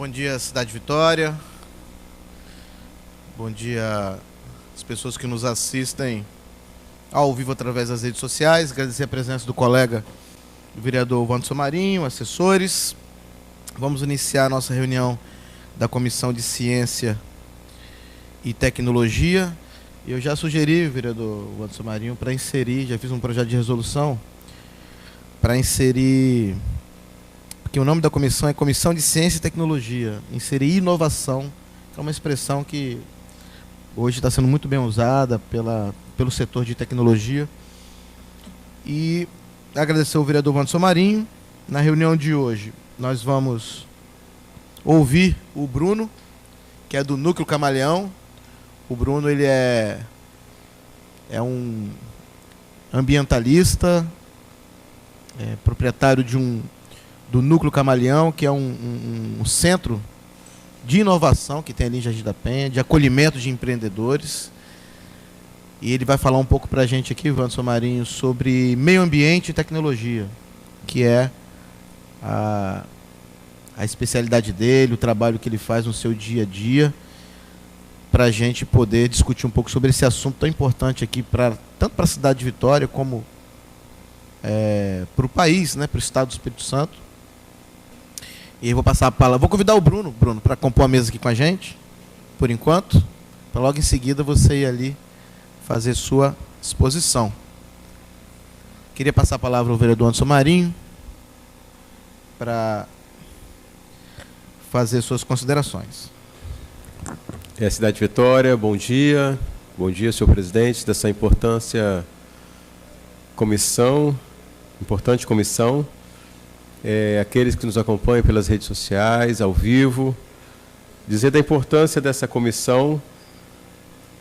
Bom dia, Cidade Vitória. Bom dia às pessoas que nos assistem ao vivo através das redes sociais. Agradecer a presença do colega, o vereador Wanderson Marinho, assessores. Vamos iniciar a nossa reunião da Comissão de Ciência e Tecnologia. Eu já sugeri, vereador Wanderson Marinho, para inserir, já fiz um projeto de resolução, para inserir, porque o nome da comissão é Comissão de Ciência e Tecnologia, inserir inovação, que é uma expressão que hoje está sendo muito bem usada pelo setor de tecnologia. E agradecer ao vereador Wanderson Marinho. Na reunião de hoje, nós vamos ouvir o Bruno, que é do Núcleo Camaleão. O Bruno, ele é um ambientalista, proprietário do Núcleo Camaleão, que é um centro de inovação que tem ali em Jardim da Penha, de acolhimento de empreendedores. E ele vai falar um pouco para a gente aqui, Wanderson Marinho, sobre meio ambiente e tecnologia, que é a especialidade dele, o trabalho que ele faz no seu dia a dia, para a gente poder discutir um pouco sobre esse assunto tão importante aqui, tanto para a cidade de Vitória, como para o país, né, para o estado do Espírito Santo. E eu vou passar a palavra. Vou convidar o Bruno, para compor a mesa aqui com a gente, por enquanto, para logo em seguida você ir ali fazer sua exposição. Queria passar a palavra ao vereador Wanderson Marinho para fazer suas considerações. Cidade de Vitória, bom dia, senhor presidente, dessa importante comissão, aqueles que nos acompanham pelas redes sociais, ao vivo, dizer da importância dessa comissão,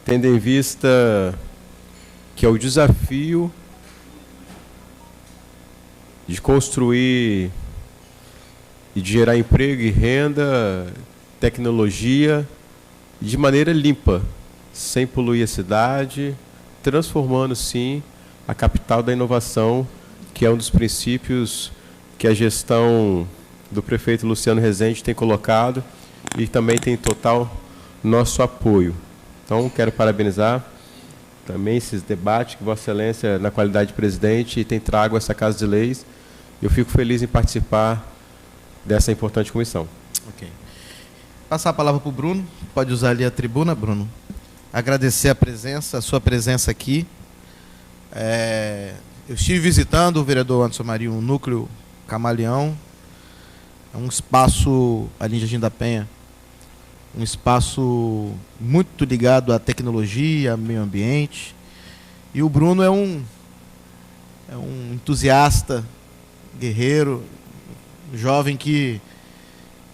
tendo em vista que é o desafio de construir e de gerar emprego e renda, tecnologia, de maneira limpa, sem poluir a cidade, transformando, sim, a capital da inovação, que é um dos princípios que a gestão do prefeito Luciano Rezende tem colocado e também tem total nosso apoio. Então, quero parabenizar também esses debates que Vossa Excelência, na qualidade de presidente, tem trago a essa Casa de Leis. Eu fico feliz em participar dessa importante comissão. Ok. Passar a palavra para o Bruno. Pode usar ali a tribuna, Bruno. Agradecer a sua presença aqui. Eu estive visitando o vereador Wanderson Marinho, o Núcleo Camaleão. É um espaço ali em Jardim da Penha, um espaço muito ligado à tecnologia, ao meio ambiente. E o Bruno é um entusiasta, guerreiro, jovem que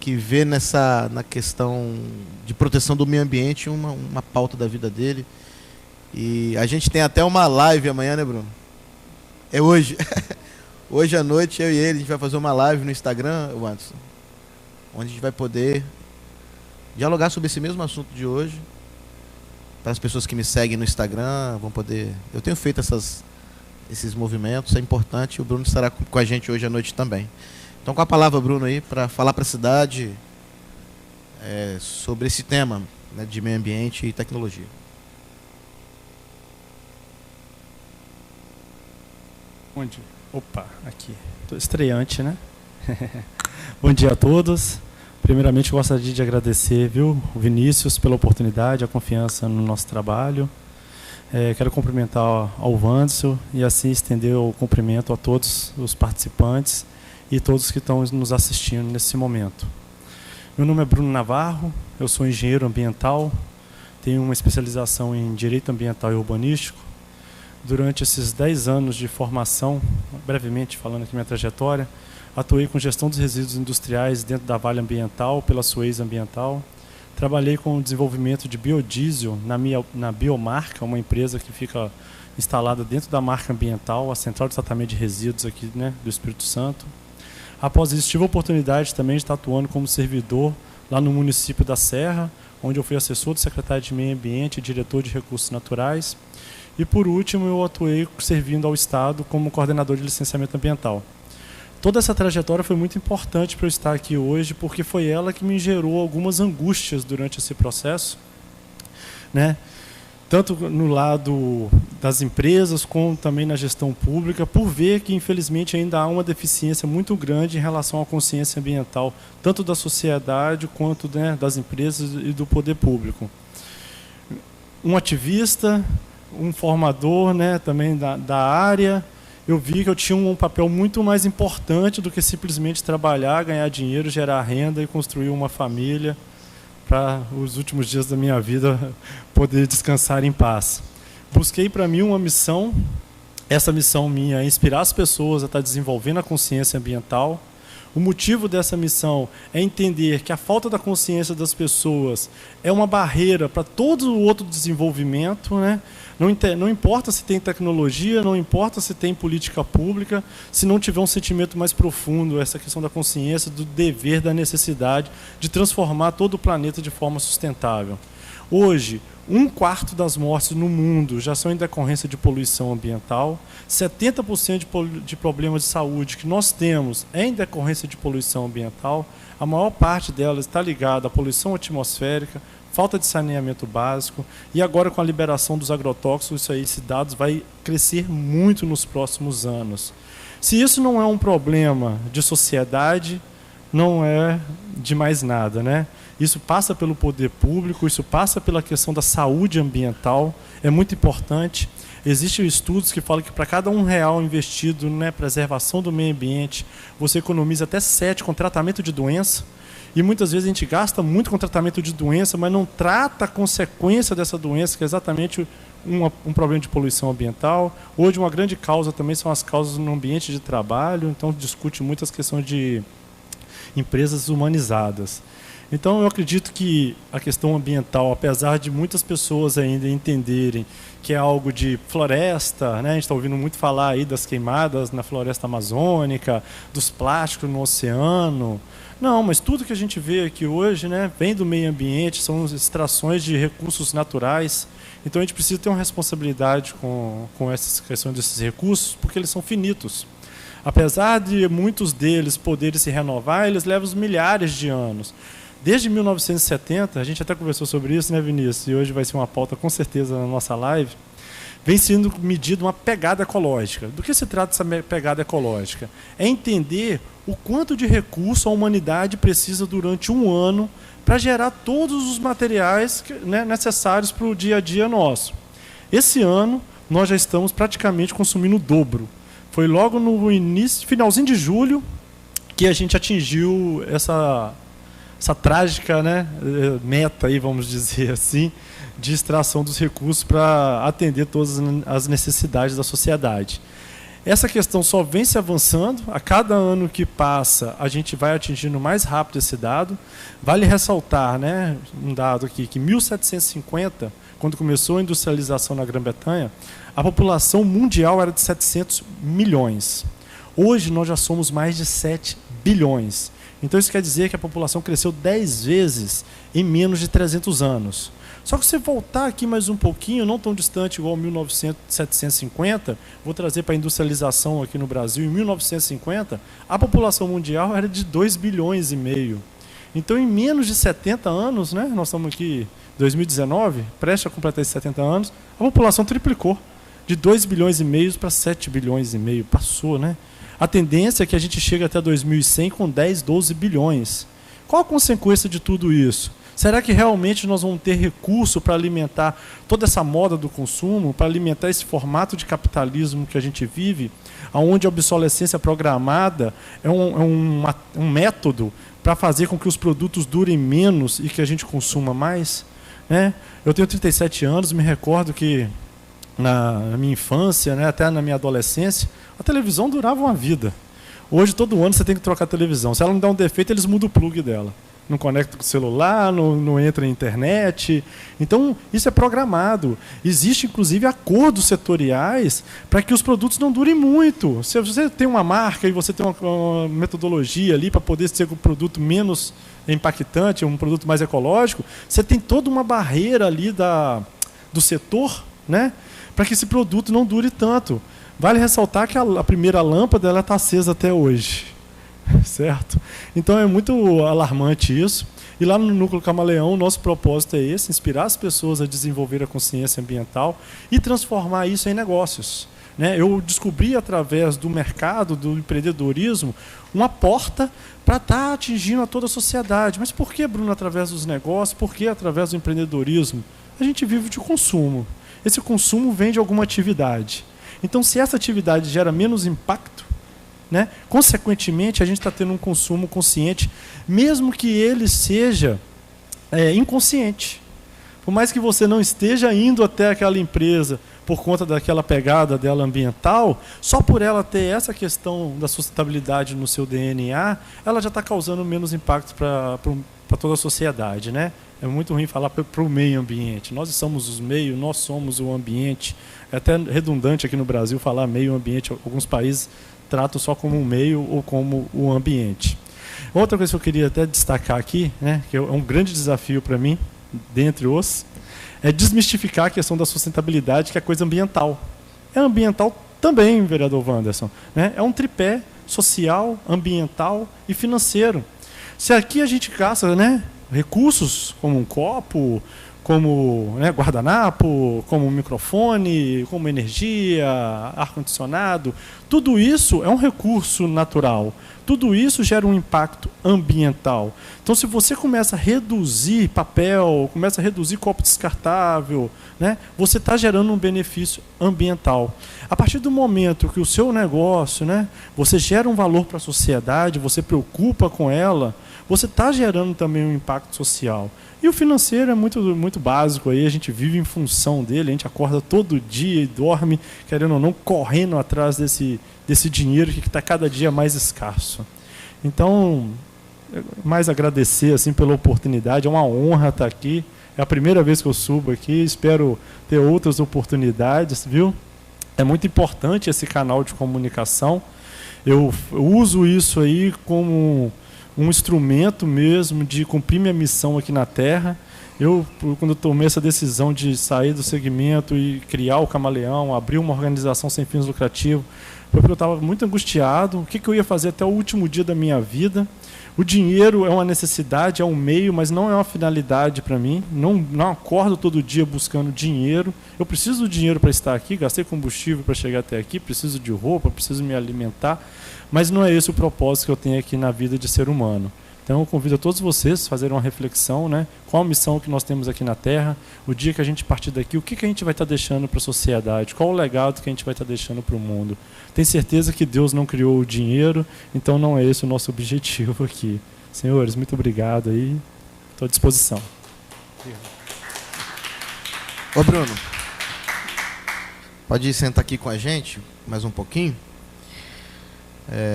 vê na questão de proteção do meio ambiente uma pauta da vida dele. E a gente tem até uma live amanhã, né, Bruno? É hoje. Hoje à noite, eu e ele, a gente vai fazer uma live no Instagram, Wanderson, onde a gente vai poder dialogar sobre esse mesmo assunto de hoje. Para as pessoas que me seguem no Instagram, vão poder... Eu tenho feito esses movimentos, é importante, e o Bruno estará com a gente hoje à noite também. Então, com a palavra, Bruno, aí, para falar para a cidade sobre esse tema, né, de meio ambiente e tecnologia. Onde? Opa, aqui. Estou estreante, né? Bom dia a todos. Primeiramente, gostaria de agradecer, o Vinícius, pela oportunidade, a confiança no nosso trabalho. Quero cumprimentar ao Wanderson e assim estender o cumprimento a todos os participantes e todos que estão nos assistindo nesse momento. Meu nome é Bruno Navarro, eu sou engenheiro ambiental, tenho uma especialização em Direito Ambiental e Urbanístico. Durante esses 10 anos de formação, brevemente falando aqui minha trajetória, atuei com gestão dos resíduos industriais dentro da Vale Ambiental, pela Suez Ambiental. Trabalhei com o desenvolvimento de biodiesel na Biomarca, uma empresa que fica instalada dentro da marca ambiental, a Central de Tratamento de Resíduos aqui, né, do Espírito Santo. Após isso, tive a oportunidade também de estar atuando como servidor lá no município da Serra, onde eu fui assessor do secretário de Meio Ambiente e diretor de Recursos Naturais. E, por último, eu atuei servindo ao Estado como coordenador de licenciamento ambiental. toda essa trajetória foi muito importante para eu estar aqui hoje, porque foi ela que me gerou algumas angústias durante esse processo, né? Tanto no lado das empresas, como também na gestão pública, por ver que, infelizmente, ainda há uma deficiência muito grande em relação à consciência ambiental, tanto da sociedade quanto, né, das empresas e do poder público. Um ativista, um formador, né, também da área, eu vi que eu tinha um papel muito mais importante do que simplesmente trabalhar, ganhar dinheiro, gerar renda e construir uma família, para os últimos dias da minha vida poder descansar em paz. Busquei para mim uma missão, essa missão minha é inspirar as pessoas a estar desenvolvendo a consciência ambiental. O motivo dessa missão é entender que a falta da consciência das pessoas é uma barreira para todo o outro desenvolvimento, né? Não importa se tem tecnologia, não importa se tem política pública, se não tiver um sentimento mais profundo, essa questão da consciência, do dever, da necessidade de transformar todo o planeta de forma sustentável. Hoje, 1/4 das mortes no mundo já são em decorrência de poluição ambiental, 70% de problemas de saúde que nós temos é em decorrência de poluição ambiental, a maior parte delas está ligada à poluição atmosférica, falta de saneamento básico, e agora com a liberação dos agrotóxicos, esse dado vai crescer muito nos próximos anos. Se isso não é um problema de sociedade, não é de mais nada, né? Isso passa pelo poder público, isso passa pela questão da saúde ambiental, é muito importante. Existem estudos que falam que para cada R$1 investido na preservação do meio ambiente, você economiza até 7 com tratamento de doença. E muitas vezes a gente gasta muito com tratamento de doença, mas não trata a consequência dessa doença, que é exatamente um problema de poluição ambiental. Hoje uma grande causa também são as causas no ambiente de trabalho, então discute muitas questões de empresas humanizadas. Então eu acredito que a questão ambiental, apesar de muitas pessoas ainda entenderem que é algo de floresta, né? A gente está ouvindo muito falar aí das queimadas na floresta amazônica, dos plásticos no oceano. Não, mas tudo que a gente vê aqui hoje, né, vem do meio ambiente, são extrações de recursos naturais. Então a gente precisa ter uma responsabilidade com essa questão desses recursos, porque eles são finitos. Apesar de muitos deles poderem se renovar, eles levam milhares de anos. Desde 1970, a gente até conversou sobre isso, né, Vinícius? E hoje vai ser uma pauta com certeza na nossa live. Vem sendo medida uma pegada ecológica. Do que se trata essa pegada ecológica? É entender o quanto de recurso a humanidade precisa durante um ano para gerar todos os materiais, né, necessários para o dia a dia nosso. Esse ano, nós já estamos praticamente consumindo o dobro. Foi logo no início, finalzinho de julho, que a gente atingiu essa trágica, né, meta, aí, vamos dizer assim, de extração dos recursos para atender todas as necessidades da sociedade. Essa questão só vem se avançando, a cada ano que passa a gente vai atingindo mais rápido esse dado. Vale ressaltar, né, um dado aqui, que em 1750, quando começou a industrialização na Grã-Bretanha, a população mundial era de 700 milhões. Hoje nós já somos mais de 7 bilhões. Então isso quer dizer que a população cresceu 10 vezes em menos de 300 anos. Só que se você voltar aqui mais um pouquinho, não tão distante igual 1750, vou trazer para a industrialização aqui no Brasil, em 1950, a população mundial era de 2 bilhões e meio. Então em menos de 70 anos, né, nós estamos aqui em 2019, prestes a completar esses 70 anos, a população triplicou, de 2 bilhões e meio para 7 bilhões e meio, passou, né? A tendência é que a gente chegue até 2100 com 10, 12 bilhões. Qual a consequência de tudo isso? Será que realmente nós vamos ter recurso para alimentar toda essa moda do consumo, para alimentar esse formato de capitalismo que a gente vive, onde a obsolescência programada é um método para fazer com que os produtos durem menos e que a gente consuma mais? Né? Eu tenho 37 anos, me recordo que na minha infância, né, até na minha adolescência, a televisão durava uma vida. Hoje, todo ano, você tem que trocar a televisão. Se ela não dá um defeito, eles mudam o plug dela. Não conecta com o celular, não entra na internet. Então, isso é programado. Existe, inclusive, acordos setoriais para que os produtos não durem muito. Se você tem uma marca e você tem uma metodologia ali para poder ser um produto menos impactante, um produto mais ecológico, você tem toda uma barreira ali do setor, né, para que esse produto não dure tanto. Vale ressaltar que a primeira lâmpada está acesa até hoje. certo? Então é muito alarmante isso. E lá no Núcleo Camaleão, o nosso propósito é esse, inspirar as pessoas a desenvolver a consciência ambiental e transformar isso em negócios. Né? Eu descobri através do mercado, do empreendedorismo, uma porta para estar atingindo a toda a sociedade. Mas por que, Bruno, através dos negócios? Por que através do empreendedorismo? A gente vive de consumo. Esse consumo vem de alguma atividade. Então, se essa atividade gera menos impacto, né, consequentemente, a gente está tendo um consumo consciente, mesmo que ele seja inconsciente. Por mais que você não esteja indo até aquela empresa por conta daquela pegada dela ambiental, só por ela ter essa questão da sustentabilidade no seu DNA, ela já está causando menos impacto para toda a sociedade. Né? É muito ruim falar para o meio ambiente. Nós somos os meios, nós somos o ambiente. É até redundante aqui no Brasil falar meio ambiente. Alguns países tratam só como um meio ou como o ambiente. Outra coisa que eu queria até destacar aqui, né, que é um grande desafio para mim, dentre os, é desmistificar a questão da sustentabilidade, que é coisa ambiental. É ambiental também, vereador Wanderson. Né? É um tripé social, ambiental e financeiro. Se aqui a gente gasta, né, recursos como um copo, como, né, guardanapo, como um microfone, como energia, ar-condicionado, tudo isso é um recurso natural. Tudo isso gera um impacto ambiental. Então, se você começa a reduzir papel, começa a reduzir copo descartável, né, você está gerando um benefício ambiental. A partir do momento que o seu negócio, né, você gera um valor para a sociedade, você preocupa com ela, você está gerando também um impacto social. E o financeiro é muito básico, aí a gente vive em função dele, a gente acorda todo dia e dorme, querendo ou não, correndo atrás desse dinheiro que está cada dia mais escasso. Então, mais agradecer assim, pela oportunidade, é uma honra estar aqui, é a primeira vez que eu subo aqui, espero ter outras oportunidades, viu? É muito importante esse canal de comunicação, eu uso isso aí como um instrumento mesmo de cumprir minha missão aqui na Terra. Quando eu tomei essa decisão de sair do segmento e criar o Camaleão, abrir uma organização sem fins lucrativos, foi porque eu estava muito angustiado, o que eu ia fazer até o último dia da minha vida. O dinheiro é uma necessidade, é um meio, mas não é uma finalidade para mim. Não acordo todo dia buscando dinheiro. Eu preciso do dinheiro para estar aqui, gastei combustível para chegar até aqui, preciso de roupa, preciso me alimentar, mas não é esse o propósito que eu tenho aqui na vida de ser humano. Então eu convido a todos vocês a fazerem uma reflexão, né? Qual a missão que nós temos aqui na Terra, o dia que a gente partir daqui, o que a gente vai estar deixando para a sociedade, qual o legado que a gente vai estar deixando para o mundo. Tenho certeza que Deus não criou o dinheiro, então não é esse o nosso objetivo aqui. Senhores, muito obrigado aí, estou à disposição. Ô Bruno, pode ir sentar aqui com a gente mais um pouquinho?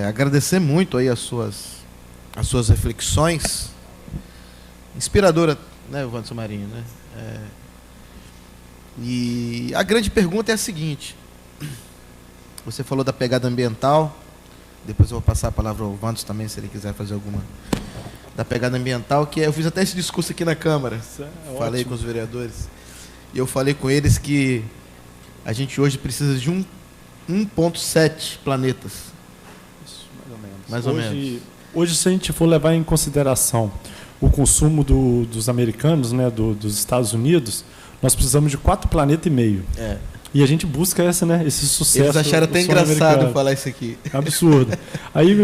Agradecer muito aí as suas reflexões, inspiradora, né, Wanderson Marinho, né? E a grande pergunta é a seguinte: você falou da pegada ambiental, depois eu vou passar a palavra ao Wanderson também, se ele quiser fazer alguma da pegada ambiental, que eu fiz até esse discurso aqui na Câmara, falei ótimo com os vereadores, e eu falei com eles que a gente hoje precisa de 1,7 planetas. Mais ou menos. Hoje, se a gente for levar em consideração o consumo dos americanos, né, dos Estados Unidos, nós precisamos de 4,5 planetas. E a gente busca esse sucesso. Eles acharam até engraçado falar isso aqui. Absurdo. Aí,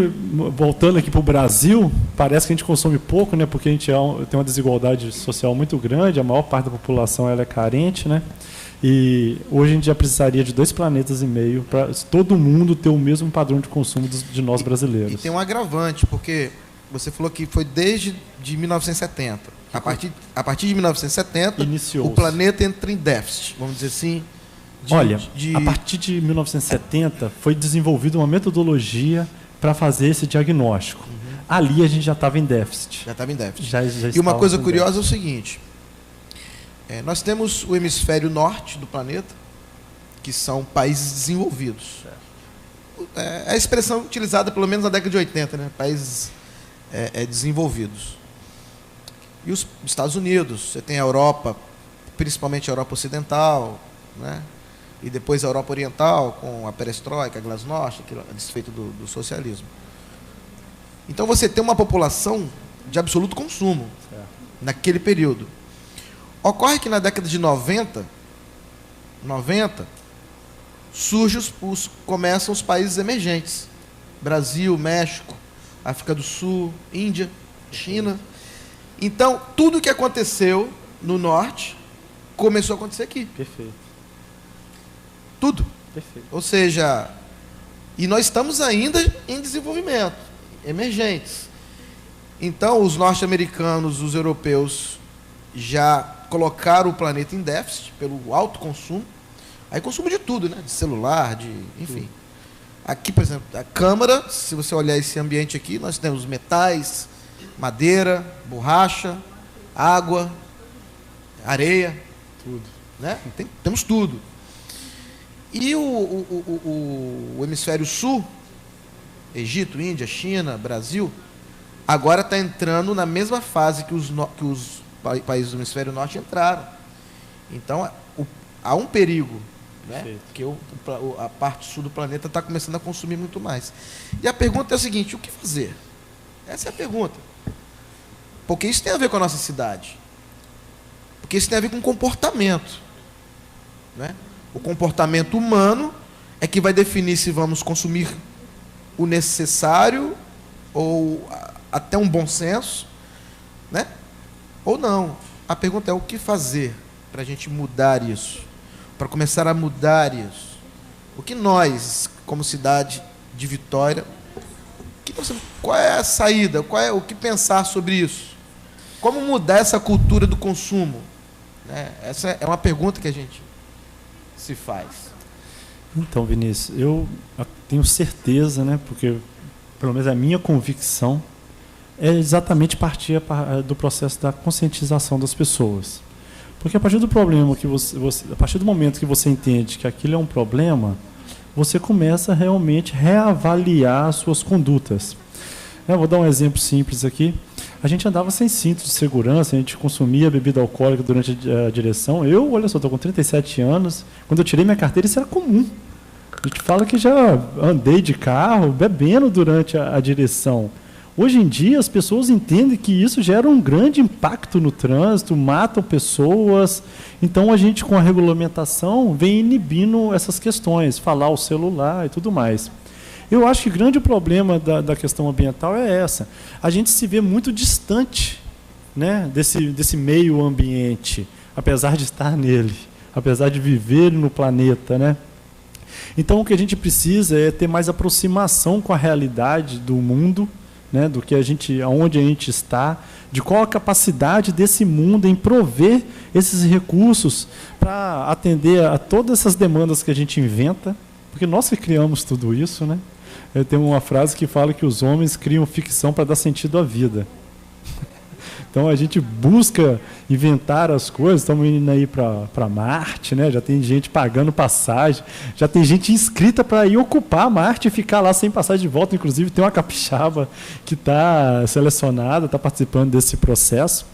voltando aqui para o Brasil, parece que a gente consome pouco, né, porque a gente tem uma desigualdade social muito grande, a maior parte da população ela é carente, né? E hoje a gente já precisaria de 2,5 planetas para todo mundo ter o mesmo padrão de consumo de nós brasileiros. E tem um agravante, porque você falou que foi desde 1970. A partir de 1970, o planeta entra em déficit, vamos dizer assim. A partir de 1970 foi desenvolvida uma metodologia para fazer esse diagnóstico. Ali a gente já estava em déficit. Já estava em déficit. E uma coisa curiosa é o seguinte: nós temos o hemisfério norte do planeta, que são países desenvolvidos. É a expressão utilizada pelo menos na década de 80, né? Países desenvolvidos. E os Estados Unidos, você tem a Europa, principalmente a Europa Ocidental, né? E depois a Europa Oriental, com a perestroika, a glasnost, a desfeito do socialismo. Então você tem uma população de absoluto consumo naquele período. Ocorre que na década de 90 começam os países emergentes. Brasil, México, África do Sul, Índia, China. Então, tudo que aconteceu no norte começou a acontecer aqui. Perfeito. Tudo. Perfeito. Ou seja, e nós estamos ainda em desenvolvimento, emergentes. Então, os norte-americanos, os europeus, já colocaram o planeta em déficit pelo alto consumo. Aí consumo de tudo, né? De celular, de... enfim. Aqui, por exemplo, a Câmara, se você olhar esse ambiente aqui, nós temos metais, madeira, borracha, água, areia. Tudo. Né? Temos tudo. E o hemisfério sul, Egito, Índia, China, Brasil, agora está entrando na mesma fase que os países do hemisfério norte entraram. Então, há um perigo, né? Que a parte sul do planeta está começando a consumir muito mais. E a pergunta é a seguinte: o que fazer? Essa é a pergunta. Porque isso tem a ver com a nossa cidade. Porque isso tem a ver com comportamento, né? O comportamento humano é que vai definir se vamos consumir o necessário ou até um bom senso, né? Ou não. A pergunta é o que fazer para a gente mudar isso, para começar a mudar isso. O que nós, como cidade de Vitória, qual é a saída? O que pensar sobre isso? Como mudar essa cultura do consumo? Né? Essa é uma pergunta que a gente se faz. Então, Vinícius, eu tenho certeza, né, porque pelo menos a minha convicção é exatamente partir do processo da conscientização das pessoas. Porque a partir do problema que a partir do momento que você entende que aquilo é um problema, você começa a realmente reavaliar as suas condutas. Eu vou dar um exemplo simples aqui. A gente andava sem cinto de segurança, a gente consumia bebida alcoólica durante a direção. Olha só, estou com 37 anos. Quando eu tirei minha carteira, isso era comum. A gente fala que já andei de carro bebendo durante a direção. Hoje em dia, as pessoas entendem que isso gera um grande impacto no trânsito, matam pessoas. Então, a gente, com a regulamentação, vem inibindo essas questões, falar o celular e tudo mais. Eu acho que o grande problema da questão ambiental é essa. A gente se vê muito distante, né, desse meio ambiente, apesar de estar nele, apesar de viver no planeta, né? Então, o que a gente precisa é ter mais aproximação com a realidade do mundo, né, do que aonde a gente está, de qual a capacidade desse mundo em prover esses recursos para atender a todas essas demandas que a gente inventa, porque nós que criamos tudo isso, né? Eu tenho uma frase que fala que os homens criam ficção para dar sentido à vida. Então a gente busca inventar as coisas, estamos indo aí para Marte, né? Já tem gente pagando passagem, já tem gente inscrita para ir ocupar Marte e ficar lá sem passagem de volta. Inclusive tem uma capixaba que está selecionada, está participando desse processo.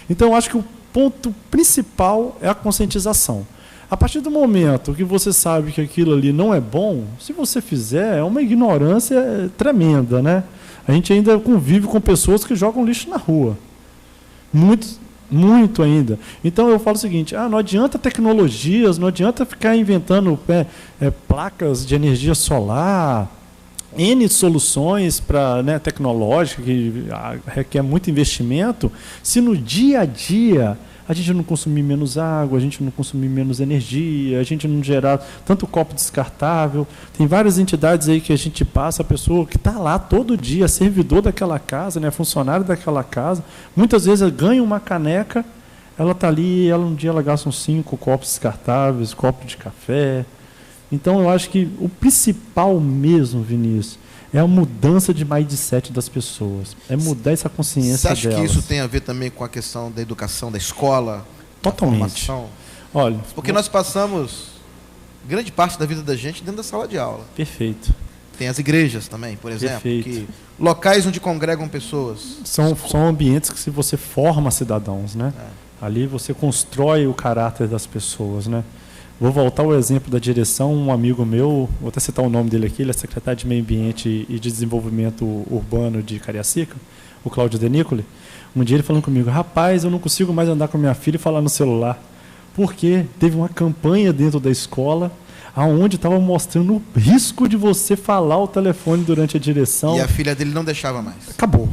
Então eu acho que o ponto principal é a conscientização. A partir do momento que você sabe que aquilo ali não é bom, se você fizer, é uma ignorância tremenda, né? A gente ainda convive com pessoas que jogam lixo na rua. Muito ainda. Então eu falo o seguinte: não adianta tecnologias, não adianta ficar inventando placas de energia solar, N soluções tecnológicas que requer muito investimento, se no dia a dia a gente não consumir menos água, a gente não consumir menos energia, a gente não gerar tanto copo descartável. Tem várias entidades aí que a gente passa, a pessoa que está lá todo dia, servidor daquela casa, né, funcionário daquela casa, muitas vezes ganha uma caneca, ela está ali, um dia ela gasta uns 5 copos descartáveis, copo de café. Então eu acho que o principal mesmo, Vinícius, é a mudança de mindset das pessoas. É mudar essa consciência delas. Você acha que isso tem a ver também com a questão da educação, da escola? Totalmente. Da formação? Olha, porque nós passamos grande parte da vida da gente dentro da sala de aula. Perfeito. Tem as igrejas também, por exemplo. Perfeito. Locais onde congregam pessoas. São ambientes que você forma cidadãos, né? Ali você constrói o caráter das pessoas, né? Vou voltar ao exemplo da direção. Um amigo meu, vou até citar o nome dele aqui, ele é secretário de Meio Ambiente e de Desenvolvimento Urbano de Cariacica, o Cláudio Denicoli. Um dia ele falando comigo, rapaz, eu não consigo mais andar com minha filha e falar no celular, porque teve uma campanha dentro da escola aonde estava mostrando o risco de você falar o telefone durante a direção. E a filha dele não deixava mais. Acabou.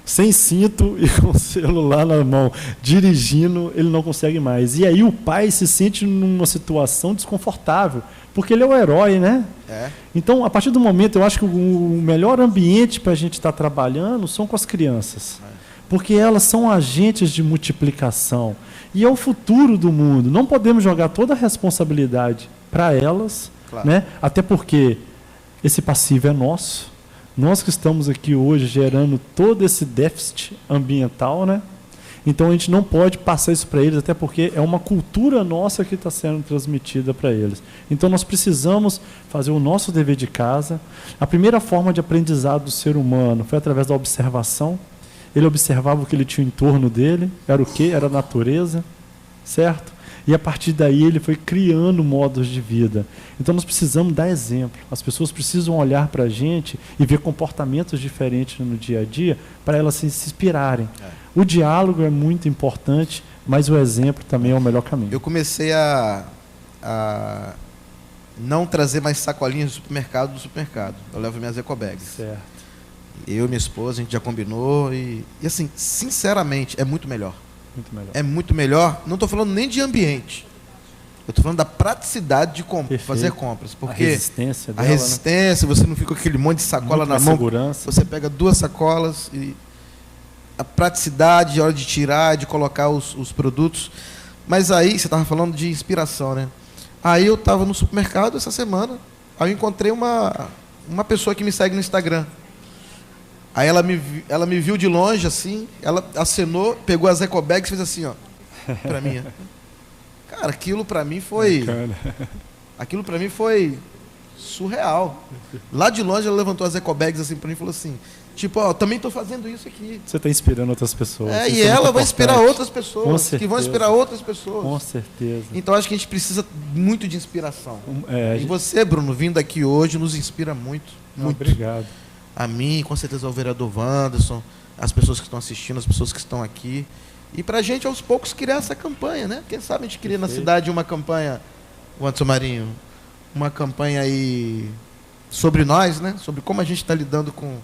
Sem cinto e com o celular na mão, dirigindo, ele não consegue mais. E aí o pai se sente numa situação desconfortável, porque ele é o herói, né? É. Então, a partir do momento, eu acho que o melhor ambiente para a gente estar trabalhando são com as crianças. Porque elas são agentes de multiplicação. E é o futuro do mundo. Não podemos jogar toda a responsabilidade para elas, Claro. né? Até porque esse passivo é nosso. Nós que estamos aqui hoje gerando todo esse déficit ambiental, né? Então a gente não pode passar isso para eles, até porque é uma cultura nossa que está sendo transmitida para eles. Então nós precisamos fazer o nosso dever de casa. A primeira forma de aprendizado do ser humano foi através da observação. Ele observava o que ele tinha em torno dele, era o quê? Era a natureza, certo? E a partir daí ele foi criando modos de vida. Então nós precisamos dar exemplo. As pessoas precisam olhar para a gente e ver comportamentos diferentes no dia a dia para elas se inspirarem. O diálogo é muito importante, mas o exemplo também é o melhor caminho. Eu comecei a não trazer mais sacolinhas do supermercado. Eu levo minhas ecobags. Certo. Eu e minha esposa, a gente já combinou e assim, sinceramente, é muito melhor. Muito melhor. É muito melhor. Não estou falando nem de ambiente. Eu estou falando da praticidade de fazer compras. Porque a resistência a dela, resistência, você não fica com aquele monte de sacola muito na mais mão. segurança. Você pega 2 sacolas e a praticidade, a hora de tirar, de colocar os produtos. Mas aí, você estava falando de inspiração, né? Aí eu estava no supermercado essa semana, aí eu encontrei uma pessoa que me segue no Instagram. Aí ela me viu de longe, assim, ela acenou, pegou as ecobags e fez assim, ó, pra mim. Cara, aquilo pra mim foi surreal. Lá de longe ela levantou as ecobags assim pra mim e falou assim, tipo, ó, também tô fazendo isso aqui. Você está inspirando outras pessoas. É, Isso e é muito ela vai inspirar importante. outras pessoas, que vão inspirar outras pessoas. Com certeza. Então acho que a gente precisa muito de inspiração. É, E você, Bruno, vindo aqui hoje, nos inspira muito. Muito. Obrigado. A mim, com certeza ao vereador Wanderson, as pessoas que estão assistindo, as pessoas que estão aqui. E para a gente, aos poucos, criar essa campanha, né? Quem sabe a gente cria na cidade uma campanha, Wanderson Marinho, uma campanha aí sobre nós, né? Sobre como a gente está lidando com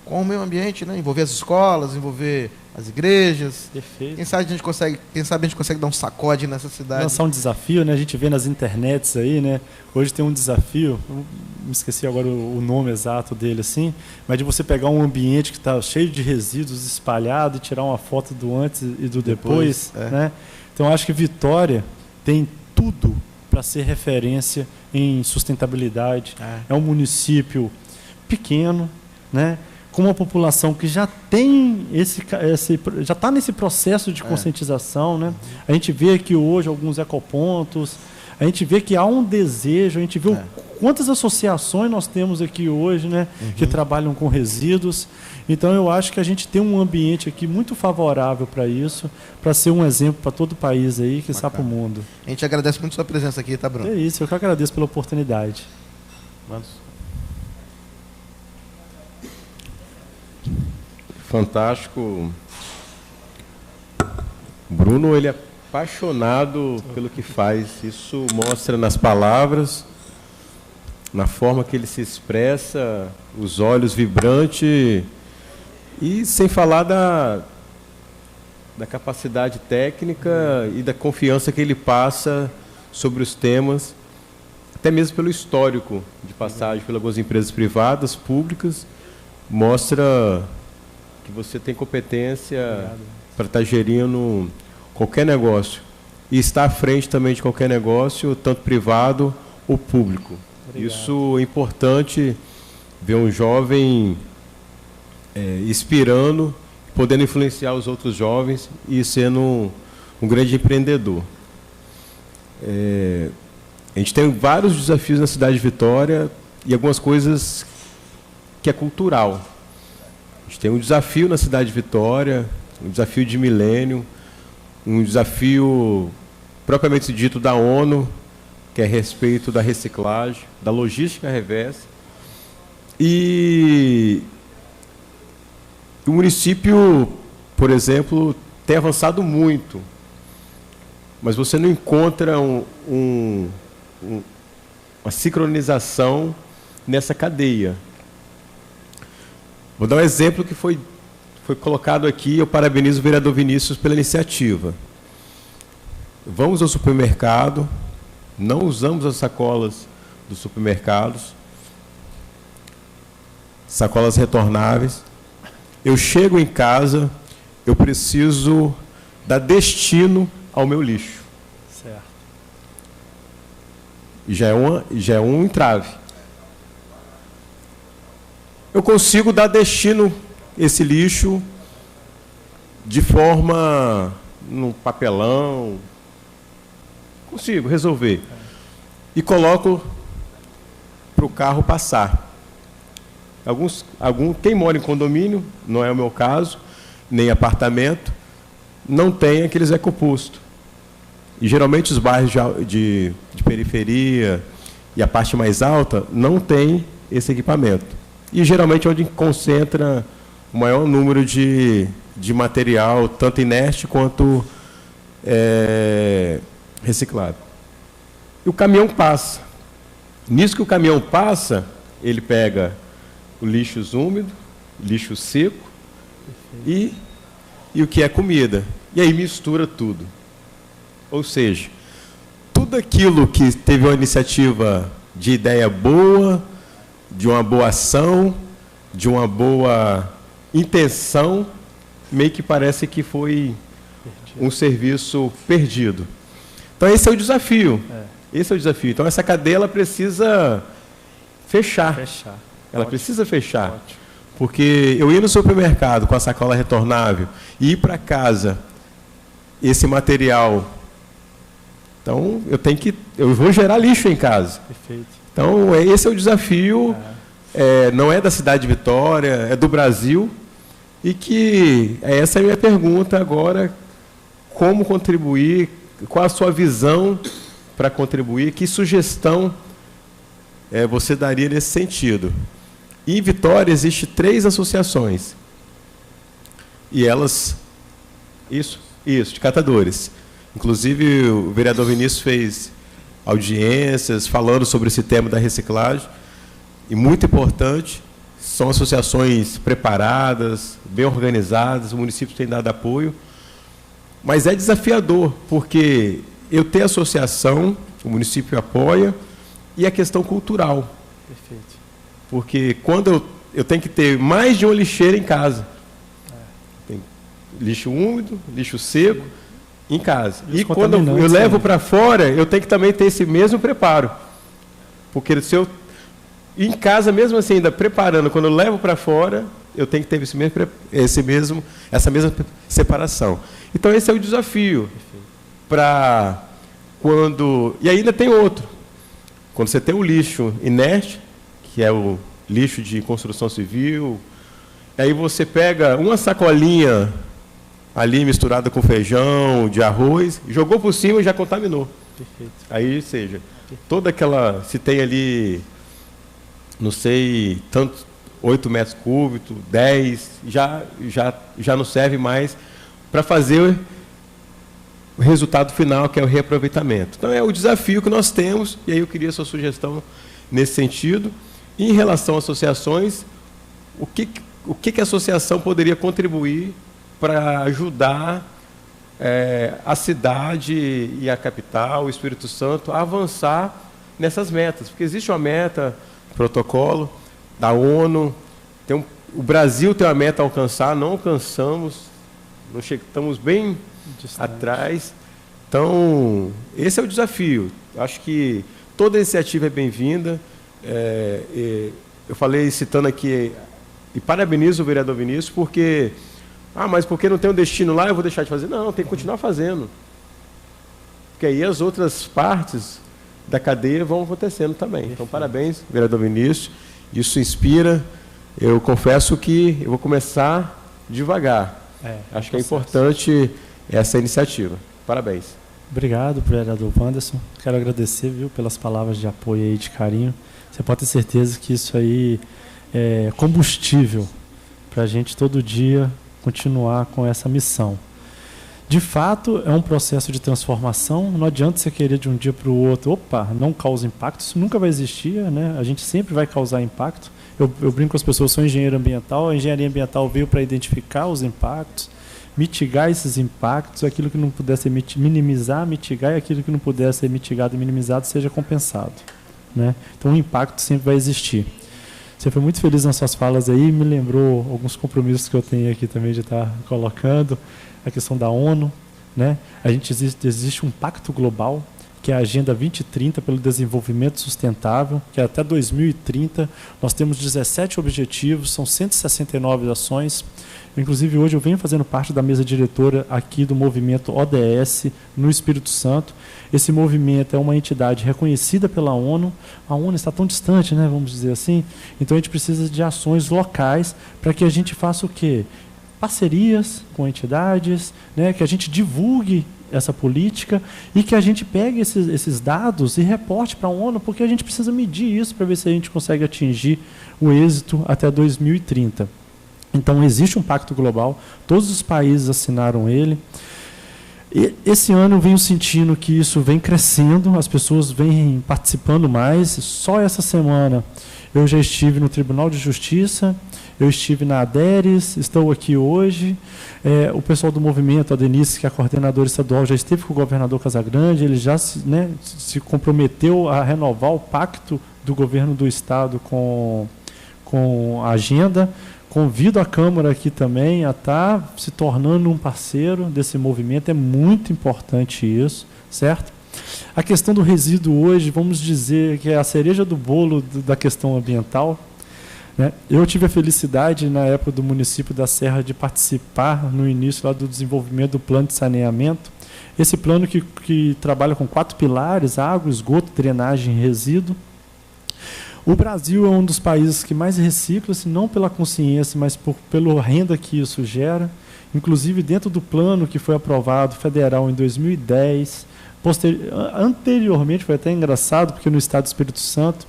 o meio ambiente, né? Envolver as escolas, envolver as igrejas. Perfeito. Quem sabe a gente consegue dar um sacode nessa cidade. Lançar um desafio, né? A gente vê nas internets aí, né? Hoje tem um desafio, eu me esqueci agora o nome exato dele, assim, mas de você pegar um ambiente que está cheio de resíduos espalhado e tirar uma foto do antes e do depois, né? Então acho que Vitória tem tudo para ser referência em sustentabilidade. É um município pequeno, né? Com uma população que já tem já está nesse processo de conscientização, né? A gente vê aqui hoje alguns ecopontos, a gente vê que há um desejo, a gente vê quantas associações nós temos aqui hoje, né? Que trabalham com resíduos. Então eu acho que a gente tem um ambiente aqui muito favorável para isso, para ser um exemplo para todo o país aí, que está para o mundo. A gente agradece muito a sua presença aqui, tá, Bruno? É isso, eu que agradeço pela oportunidade. Fantástico. Bruno, ele é apaixonado pelo que faz. Isso mostra nas palavras, na forma que ele se expressa, os olhos vibrantes, e sem falar da capacidade técnica e da confiança que ele passa sobre os temas, até mesmo pelo histórico de passagem por algumas empresas privadas, públicas, mostra que você tem competência para estar gerindo qualquer negócio e estar à frente também de qualquer negócio, tanto privado ou público. Obrigado. Isso é importante, ver um jovem inspirando, podendo influenciar os outros jovens e sendo um grande empreendedor. A gente tem vários desafios na cidade de Vitória e algumas coisas que é cultural. A gente tem um desafio na cidade de Vitória, um desafio de milênio, um desafio propriamente dito da ONU, que é a respeito da reciclagem, da logística reversa. E o município, por exemplo, tem avançado muito, mas você não encontra uma sincronização nessa cadeia. Vou dar um exemplo que foi colocado aqui. Eu parabenizo o vereador Vinícius pela iniciativa. Vamos ao supermercado, não usamos as sacolas dos supermercados, sacolas retornáveis. Eu chego em casa, eu preciso dar destino ao meu lixo. Certo. Já é um entrave. Eu consigo dar destino a esse lixo de forma num papelão. Consigo resolver. E coloco para o carro passar. Quem mora em condomínio, não é o meu caso, nem apartamento, não tem aqueles ecopostos. E geralmente os bairros de periferia e a parte mais alta não tem esse equipamento. E geralmente é onde concentra o maior número de material, tanto inerte quanto reciclado. E o caminhão passa. Nisso que o caminhão passa, ele pega o lixo úmido, lixo seco e o que é comida. E aí mistura tudo. Ou seja, tudo aquilo que teve uma iniciativa de ideia boa, de uma boa ação, de uma boa intenção, meio que parece que foi um serviço perdido. Então esse é o desafio. Esse é o desafio. Então essa cadeia ela precisa fechar. Ela precisa fechar. Ótimo. Porque eu ir no supermercado com a sacola retornável e ir para casa esse material, então eu vou gerar lixo em casa. Perfeito. Então esse é o desafio. Não é da cidade de Vitória, é do Brasil. E que essa é a minha pergunta agora: como contribuir? Qual a sua visão para contribuir? Que sugestão você daria nesse sentido? Em Vitória existem 3 associações. E elas... Isso, de catadores. Inclusive o vereador Vinícius fez audiências falando sobre esse tema da reciclagem. E muito importante, são associações preparadas, bem organizadas, o município tem dado apoio. Mas é desafiador, porque eu tenho associação, o município apoia, e a questão cultural. Perfeito. Porque quando eu tenho que ter mais de uma lixeira em casa. Tem lixo úmido, lixo seco, em casa. E quando eu levo para fora, eu tenho que também ter esse mesmo preparo. Porque se eu... Em casa, mesmo assim, ainda preparando, quando eu levo para fora, eu tenho que ter essa mesma separação. Então, esse é o desafio. Para quando... E ainda tem outro. Quando você tem o lixo inerte, que é o lixo de construção civil, aí você pega uma sacolinha ali misturada com feijão, de arroz, jogou por cima e já contaminou. Perfeito. Aí, seja, toda aquela... Se tem ali... não sei, tanto 8 metros cúbicos, 10, já não serve mais para fazer o resultado final, que é o reaproveitamento. Então, é o desafio que nós temos, e aí eu queria a sua sugestão nesse sentido. E em relação às associações, o que a associação poderia contribuir para ajudar a cidade e a capital, o Espírito Santo, a avançar nessas metas? Porque existe uma meta... protocolo da ONU, o Brasil tem uma meta a alcançar, não alcançamos, estamos bem atrás. Então, esse é o desafio. Acho que toda iniciativa é bem-vinda. Eu falei, citando aqui, e parabenizo o vereador Vinícius, porque, mas porque não tem um destino lá, eu vou deixar de fazer? Não, tem que continuar fazendo. Porque aí as outras partes da cadeia vão acontecendo também. Então, parabéns, vereador Vinícius. Isso inspira. Eu confesso que eu vou começar devagar. Acho que é importante essa iniciativa. Parabéns. Obrigado, vereador Wanderson. Quero agradecer, viu, pelas palavras de apoio e de carinho. Você pode ter certeza que isso aí é combustível para a gente todo dia continuar com essa missão. De fato, é um processo de transformação. Não adianta você querer de um dia para o outro, não causa impacto. Isso nunca vai existir, né? A gente sempre vai causar impacto. Eu brinco com as pessoas, sou engenheiro ambiental. A engenharia ambiental veio para identificar os impactos, mitigar esses impactos, aquilo que não puder ser minimizar, mitigar, e aquilo que não puder ser mitigado e minimizado seja compensado, né? Então o impacto sempre vai existir. Você foi muito feliz nas suas falas aí, me lembrou alguns compromissos que eu tenho aqui também de estar colocando, a questão da ONU, né? Existe um pacto global, que é a Agenda 2030 pelo Desenvolvimento Sustentável, que até 2030 nós temos 17 objetivos, são 169 ações. Inclusive, hoje eu venho fazendo parte da mesa diretora aqui do movimento ODS no Espírito Santo. Esse movimento é uma entidade reconhecida pela ONU. A ONU está tão distante, né, vamos dizer assim. Então, a gente precisa de ações locais para que a gente faça o quê? Parcerias com entidades, né, que a gente divulgue essa política e que a gente pegue esses dados e reporte para a ONU, porque a gente precisa medir isso para ver se a gente consegue atingir o êxito até 2030. Então, existe um pacto global, todos os países assinaram ele. E esse ano eu venho sentindo que isso vem crescendo, as pessoas vêm participando mais. Só essa semana eu já estive no Tribunal de Justiça, eu estive na ADERES, estou aqui hoje. O pessoal do movimento, a Denise, que é a coordenadora estadual, já esteve com o governador Casagrande, ele já se comprometeu a renovar o pacto do governo do Estado com a agenda. Convido a Câmara aqui também a estar se tornando um parceiro desse movimento, é muito importante isso, certo? A questão do resíduo hoje, vamos dizer que é a cereja do bolo da questão ambiental, né? Eu tive a felicidade, na época do município da Serra, de participar no início lá do desenvolvimento do plano de saneamento. Esse plano que trabalha com 4 pilares: água, esgoto, drenagem e resíduo. O Brasil é um dos países que mais recicla, se não pela consciência, mas pela renda que isso gera. Inclusive, dentro do plano que foi aprovado federal em 2010, anteriormente, foi até engraçado, porque no Estado do Espírito Santo,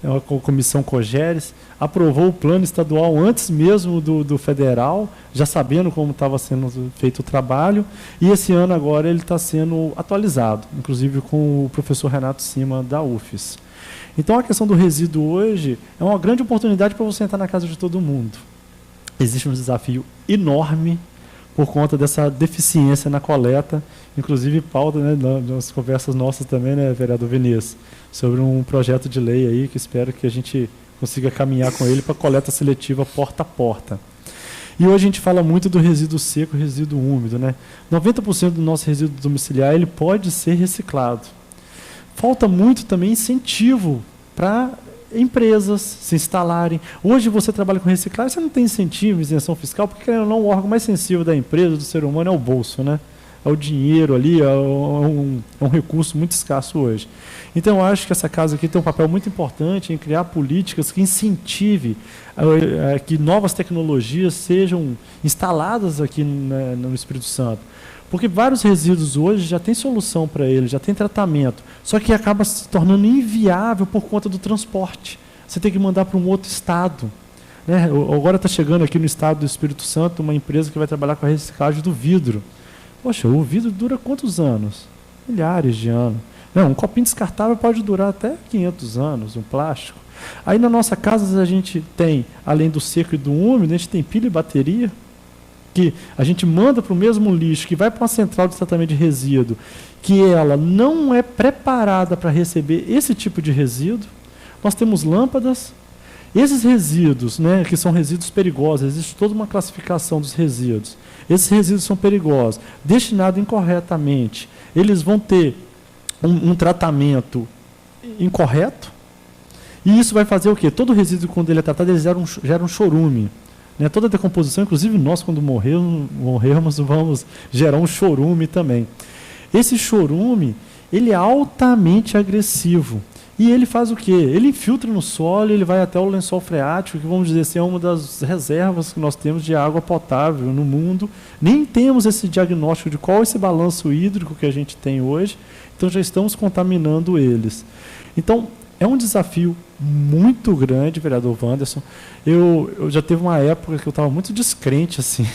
a Comissão Cogeres aprovou o plano estadual antes mesmo do federal, já sabendo como estava sendo feito o trabalho, e esse ano agora ele está sendo atualizado, inclusive com o professor Renato Cima, da UFES. Então, a questão do resíduo hoje é uma grande oportunidade para você entrar na casa de todo mundo. Existe um desafio enorme por conta dessa deficiência na coleta, inclusive pauta, né, nas conversas nossas também, né, vereador Vinícius, sobre um projeto de lei aí que espero que a gente consiga caminhar com ele para coleta seletiva porta a porta. E hoje a gente fala muito do resíduo seco e resíduo úmido, né? 90% do nosso resíduo domiciliar ele pode ser reciclado. Falta muito também incentivo para empresas se instalarem. Hoje você trabalha com reciclagem, você não tem incentivo, isenção fiscal, porque não, o órgão mais sensível da empresa, do ser humano, é o bolso, né? É o dinheiro ali, é um recurso muito escasso hoje. Então, eu acho que essa casa aqui tem um papel muito importante em criar políticas que incentive que novas tecnologias sejam instaladas aqui no Espírito Santo. Porque vários resíduos hoje já tem solução para eles, já tem tratamento, só que acaba se tornando inviável por conta do transporte. Você tem que mandar para um outro estado, né? Agora está chegando aqui no estado do Espírito Santo uma empresa que vai trabalhar com a reciclagem do vidro. Poxa, o vidro dura quantos anos? Milhares de anos. Não, um copinho descartável pode durar até 500 anos, um plástico. Aí na nossa casa a gente tem, além do seco e do úmido, a gente tem pilha e bateria, que a gente manda para o mesmo lixo, que vai para uma central de tratamento de resíduo, que ela não é preparada para receber esse tipo de resíduo. Nós temos lâmpadas. Esses resíduos, né, que são resíduos perigosos, existe toda uma classificação dos resíduos. Esses resíduos são perigosos, destinados incorretamente. Eles vão ter um tratamento incorreto, e isso vai fazer o quê? Todo resíduo, quando ele é tratado, ele gera um chorume. Né? Toda decomposição, inclusive nós, quando morrermos, vamos gerar um chorume também. Esse chorume, ele é altamente agressivo. E ele faz o quê? Ele infiltra no solo, ele vai até o lençol freático, que vamos dizer assim, é uma das reservas que nós temos de água potável no mundo. Nem temos esse diagnóstico de qual é esse balanço hídrico que a gente tem hoje, então já estamos contaminando eles. Então, é um desafio muito grande, vereador Wanderson. Eu já teve uma época que eu estava muito descrente, assim.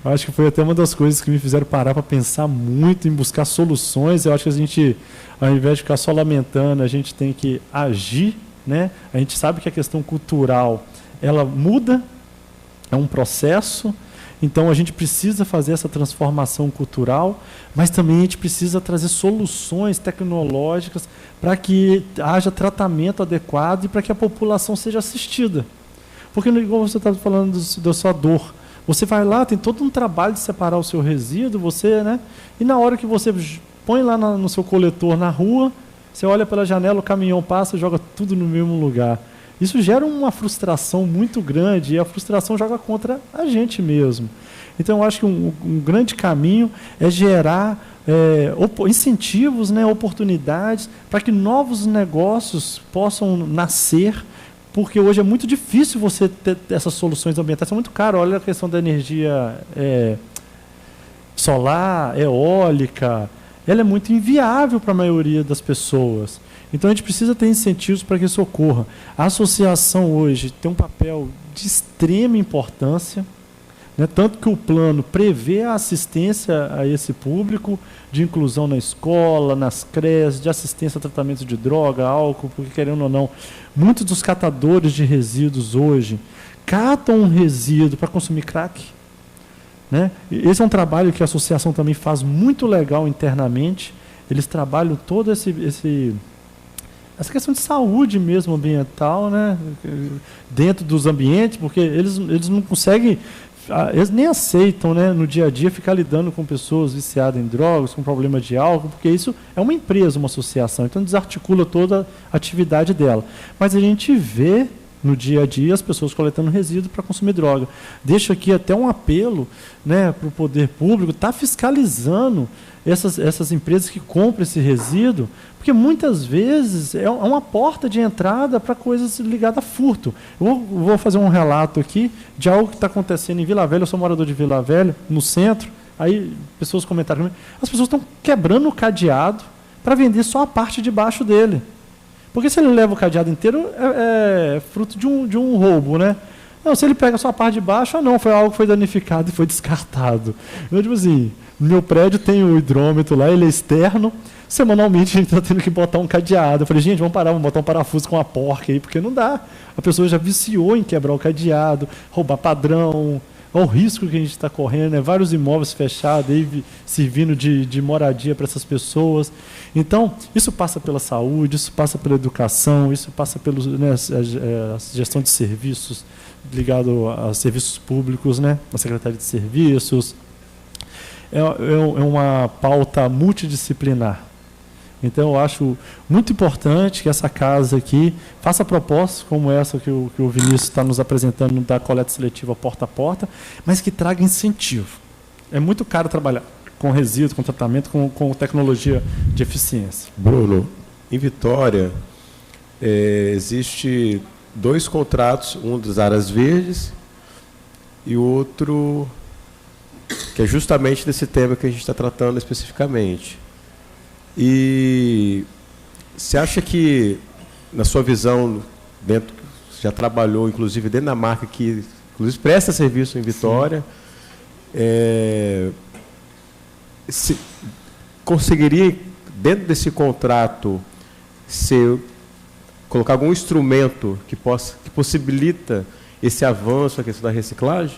Eu acho que foi até uma das coisas que me fizeram parar para pensar muito em buscar soluções. Eu acho que a gente, ao invés de ficar só lamentando, a gente tem que agir, né? A gente sabe que a questão cultural, ela muda, é um processo, então a gente precisa fazer essa transformação cultural, mas também a gente precisa trazer soluções tecnológicas para que haja tratamento adequado e para que a população seja assistida. Porque, igual você estava falando da sua dor, você vai lá, tem todo um trabalho de separar o seu resíduo, você, né? E na hora que você põe lá no seu coletor na rua, você olha pela janela, o caminhão passa e joga tudo no mesmo lugar. Isso gera uma frustração muito grande e a frustração joga contra a gente mesmo. Então, eu acho que um grande caminho é gerar incentivos, né, oportunidades para que novos negócios possam nascer, porque hoje é muito difícil você ter essas soluções ambientais, é muito caro. Olha a questão da energia solar, eólica, ela é muito inviável para a maioria das pessoas. Então a gente precisa ter incentivos para que isso ocorra. A associação hoje tem um papel de extrema importância, né? Tanto que o plano prevê a assistência a esse público, de inclusão na escola, nas creches, de assistência a tratamento de droga, álcool, porque querendo ou não, muitos dos catadores de resíduos hoje catam um resíduo para consumir crack. Né? Esse é um trabalho que a associação também faz muito legal internamente. Eles trabalham todo essa questão de saúde mesmo ambiental, né? Dentro dos ambientes, porque eles não conseguem, eles nem aceitam, né, no dia a dia ficar lidando com pessoas viciadas em drogas, com problema de álcool, porque isso é uma empresa, uma associação, então desarticula toda a atividade dela. Mas a gente vê no dia a dia as pessoas coletando resíduo para consumir droga. Deixo aqui até um apelo, né, para o poder público estar fiscalizando essas empresas que compram esse resíduo, porque muitas vezes é uma porta de entrada para coisas ligadas a furto. Eu vou fazer um relato aqui de algo que está acontecendo em Vila Velha. Eu sou morador de Vila Velha, no centro. Aí pessoas comentaram comigo, as pessoas estão quebrando o cadeado para vender só a parte de baixo dele. Porque se ele leva o cadeado inteiro, é fruto de um roubo, né? Não, se ele pega só a parte de baixo, não, foi algo que foi danificado e foi descartado. Eu digo assim, meu prédio tem o hidrômetro lá, ele é externo, semanalmente a gente está tendo que botar um cadeado. Eu falei, gente, vamos parar, vamos botar um parafuso com uma porca aí, porque não dá. A pessoa já viciou em quebrar o cadeado, roubar padrão. Olha o risco que a gente está correndo, né? Vários imóveis fechados, aí, servindo de moradia para essas pessoas. Então, isso passa pela saúde, isso passa pela educação, isso passa pela a gestão de serviços ligado a serviços públicos, né? A Secretaria de Serviços. É uma pauta multidisciplinar. Então, eu acho muito importante que essa casa aqui faça propostas como essa que o Vinícius está nos apresentando da coleta seletiva porta a porta, mas que traga incentivo. É muito caro trabalhar com resíduo, com tratamento, com tecnologia de eficiência. Bruno, em Vitória, existe 2 contratos, um das áreas verdes e o outro que é justamente desse tema que a gente está tratando especificamente. E você acha que, na sua visão, já trabalhou, inclusive, dentro da marca que inclusive presta serviço em Vitória, se conseguiria, dentro desse contrato, colocar algum instrumento que possibilita esse avanço na questão da reciclagem?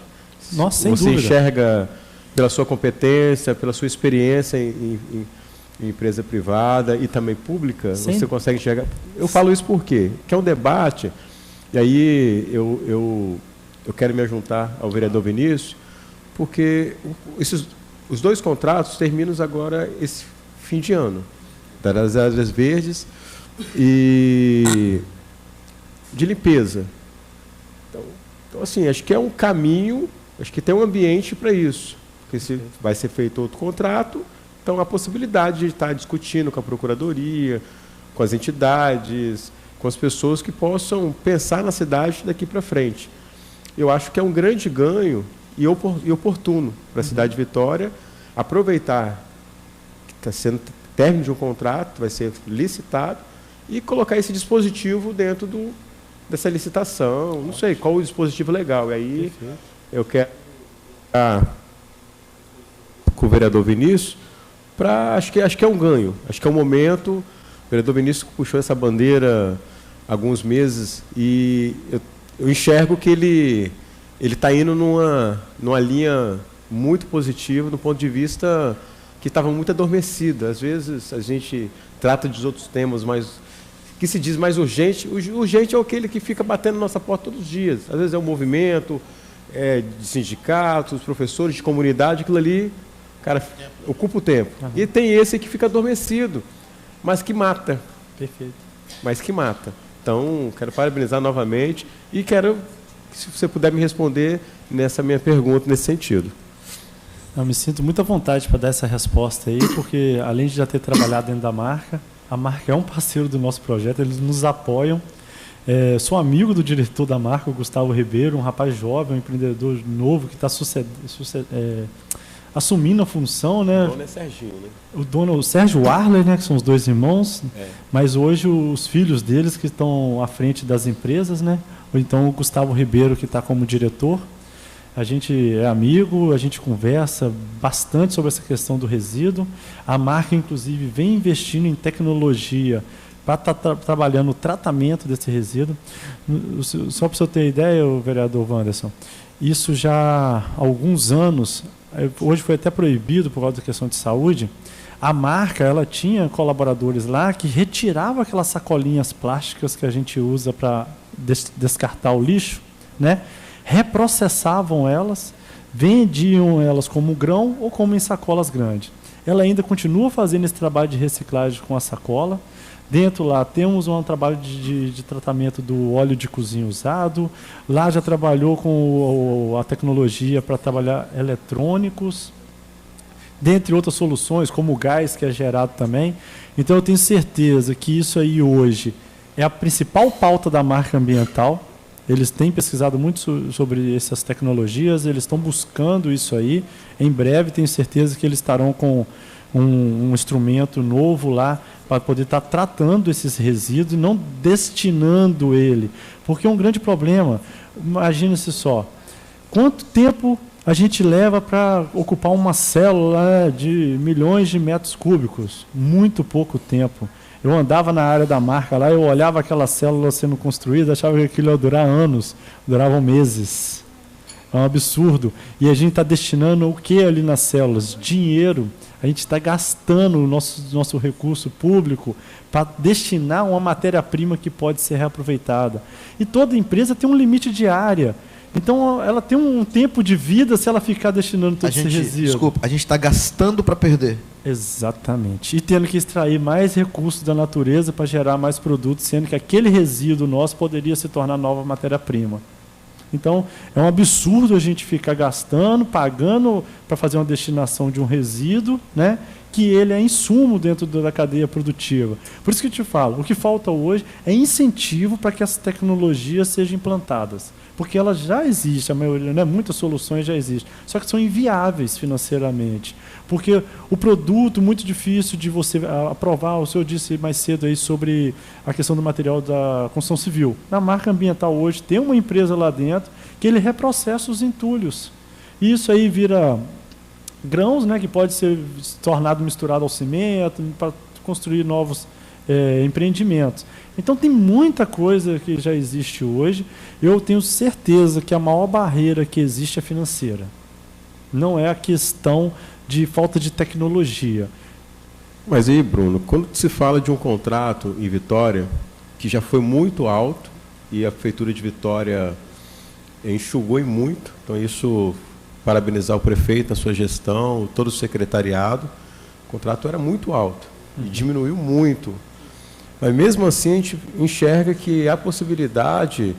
Nossa, sem Você dúvida. enxerga, pela sua competência, pela sua experiência em empresa privada e também pública, você consegue enxergar? Eu falo isso por quê? Porque é um debate, e aí eu quero me juntar ao vereador Vinícius, porque os 2 contratos terminam agora esse fim de ano, das áreas verdes e de limpeza. Então, assim, acho que é um caminho, acho que tem um ambiente para isso, porque se vai ser feito outro contrato, então a possibilidade de estar discutindo com a Procuradoria, com as entidades, com as pessoas que possam pensar na cidade daqui para frente. Eu acho que é um grande ganho e oportuno para a cidade de Vitória aproveitar que está sendo término de um contrato, vai ser licitado, e colocar esse dispositivo dentro dessa licitação. Não sei qual o dispositivo legal. E aí eu quero com o vereador Vinícius, acho que é um ganho, acho que é um momento. O vereador Vinícius puxou essa bandeira há alguns meses e eu enxergo que ele está indo numa linha muito positiva, do ponto de vista que estava muito adormecida. Às vezes a gente trata dos outros temas que se diz mais urgente. O urgente é aquele que fica batendo na nossa porta todos os dias. Às vezes é o movimento de sindicatos, professores, de comunidade, aquilo ali, cara, ocupa o tempo. Uhum. E tem esse que fica adormecido, mas que mata. Perfeito. Mas que mata. Então, quero parabenizar novamente e quero, se você puder me responder nessa minha pergunta, nesse sentido. Eu me sinto muito à vontade para dar essa resposta aí, porque além de já ter trabalhado dentro da marca, a marca é um parceiro do nosso projeto, eles nos apoiam. Sou amigo do diretor da marca, o Gustavo Ribeiro, um rapaz jovem, um empreendedor novo que está assumindo a função, né? O dono é Serginho, né? O dono, o Sérgio Arler, né? Que são os dois irmãos, mas hoje os filhos deles que estão à frente das empresas, né? Ou então o Gustavo Ribeiro, que está como diretor. A gente é amigo, a gente conversa bastante sobre essa questão do resíduo. A marca, inclusive, vem investindo em tecnologia para estar trabalhando o tratamento desse resíduo. Só para você ter ideia, vereador Wanderson, isso já há alguns anos, hoje foi até proibido por causa da questão de saúde, a marca ela tinha colaboradores lá que retiravam aquelas sacolinhas plásticas que a gente usa para descartar o lixo, né? Reprocessavam elas, vendiam elas como grão ou como em sacolas grandes. Ela ainda continua fazendo esse trabalho de reciclagem com a sacola. Dentro lá temos um trabalho de tratamento do óleo de cozinha usado. Lá já trabalhou com a tecnologia para trabalhar eletrônicos, dentre outras soluções, como o gás que é gerado também. Então eu tenho certeza que isso aí hoje é a principal pauta da marca ambiental. Eles têm pesquisado muito sobre essas tecnologias, eles estão buscando isso aí. Em breve, tenho certeza que eles estarão com um instrumento novo lá para poder estar tratando esses resíduos e não destinando ele. Porque é um grande problema. Imagine-se só, quanto tempo a gente leva para ocupar uma célula de milhões de metros cúbicos? Muito pouco tempo. Eu andava na área da marca lá, eu olhava aquela célula sendo construída, achava que aquilo ia durar anos, duravam meses. É um absurdo. E a gente está destinando o que ali nas células? Dinheiro. A gente está gastando o nosso recurso público para destinar uma matéria-prima que pode ser reaproveitada. E toda empresa tem um limite de área. Então, ela tem um tempo de vida se ela ficar destinando todo esse resíduo. Desculpa, a gente está gastando para perder. Exatamente. E tendo que extrair mais recursos da natureza para gerar mais produtos, sendo que aquele resíduo nosso poderia se tornar nova matéria-prima. Então, é um absurdo a gente ficar gastando, pagando para fazer uma destinação de um resíduo, né, que ele é insumo dentro da cadeia produtiva. Por isso que eu te falo, o que falta hoje é incentivo para que essas tecnologias sejam implantadas. Porque elas já existem, a maioria, né, muitas soluções já existem, só que são inviáveis financeiramente. Porque o produto, muito difícil de você aprovar, o senhor disse mais cedo aí sobre a questão do material da construção civil. Na marca ambiental hoje tem uma empresa lá dentro que ele reprocessa os entulhos. E isso aí vira grãos, né, que pode ser tornado misturado ao cimento para construir novos empreendimentos. Então tem muita coisa que já existe hoje. Eu tenho certeza que a maior barreira que existe é financeira. Não é a questão de falta de tecnologia. Mas aí, Bruno, quando se fala de um contrato em Vitória, que já foi muito alto, e a Prefeitura de Vitória enxugou em muito, então isso, parabenizar o prefeito, a sua gestão, todo o secretariado, o contrato era muito alto, e diminuiu muito. Mas mesmo assim a gente enxerga que há possibilidade